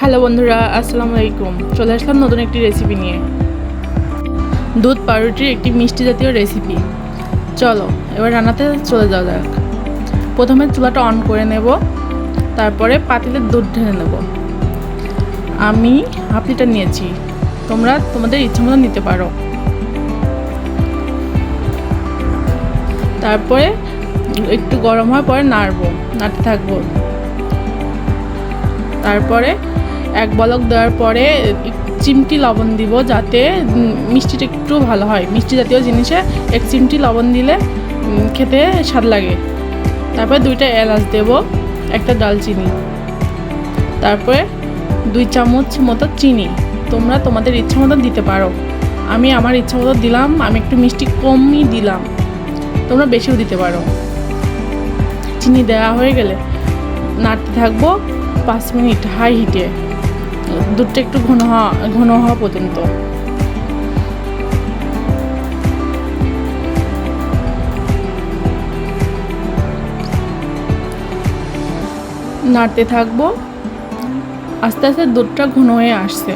Hello বন্ধুরা, আসসালামু আলাইকুম। চলে আসলাম নতুন একটি রেসিপি নিয়ে। দুধ পাউরুটির একটি মিষ্টি জাতীয় রেসিপি। চলো এবার রান্নাতে চলে যাওয়া যাক। প্রথমে চুলাটা অন করে নেব, তারপরে পাতিলে দুধ ঢেলে নেব। আমি হাফ লিটার নিয়েছি, তোমরা তোমাদের ইচ্ছা মতো নিতে পারো। তারপরে একটু গরম হওয়ার পরে নাড়তে থাকবো। তারপরে এক বলক দেওয়ার পরে চিমটি লবণ দিব, যাতে মিষ্টিটা একটু ভালো হয়। মিষ্টি জাতীয় জিনিসে এক চিমটি লবণ দিলে খেতে স্বাদ লাগে। তারপরে 2টা এলাচ দেব, একটা দালচিনি, তারপরে 2 চামচ মতো চিনি। তোমরা তোমাদের ইচ্ছা মতো দিতে পারো। আমি আমার ইচ্ছা মতো দিলাম, আমি একটু মিষ্টি কমই দিলাম, তোমরা বেশিও দিতে পারো। চিনি দেওয়া হয়ে গেলে নাড়তে থাকবো 5 মিনিট হাই হিটে, দুধটা একটু ঘন হওয়া পর্যন্ত। নাড়তে থাকবো, আস্তে আস্তে দুধটা ঘন হয়ে আসছে।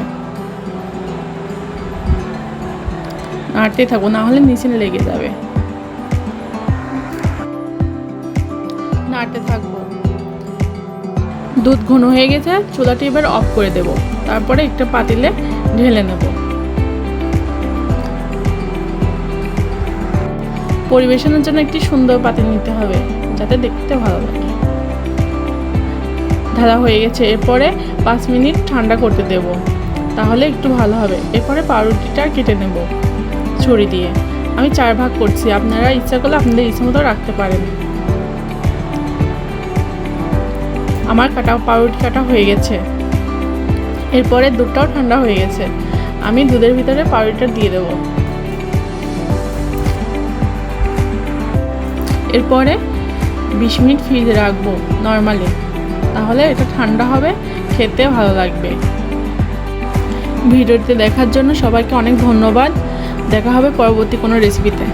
নাড়তে থাকবো, না হলে নিচে লেগে যাবে। নাড়তে থাকবো। দুধ ঘন হয়ে গেছে, চুলাটি এবার অফ করে দেব। তারপরে একটা পাতিলে ঢেলে নেব। পরিবেশনের জন্য একটি সুন্দর পাতিল নিতে হবে, যাতে দেখতে ভালো লাগে। ঢালা হয়ে গেছে, এরপরে 5 মিনিট ঠান্ডা করতে দেব, তাহলে একটু ভালো হবে। এরপরে পাউরুটিটা কেটে নেব ছুরি দিয়ে। আমি 4 ভাগ করছি, আপনারা ইচ্ছা করলে আপনাদের ইচ্ছা মতো রাখতে পারেন। আমার পাউরুটি কাটা হয়ে গেছে। এরপরে দুধটাও ঠান্ডা হয়ে গেছে, আমি দুধের ভিতরে পাউরুটিটা দিয়ে দেব। এরপরে 20 মিনিট ফ্রিজে রাখবো নর্মালি, তাহলে এটা ঠান্ডা হবে, খেতে ভালো লাগবে। ভিডিওটি দেখার জন্য সবাইকে অনেক ধন্যবাদ। দেখা হবে পরবর্তী কোনো রেসিপিতে।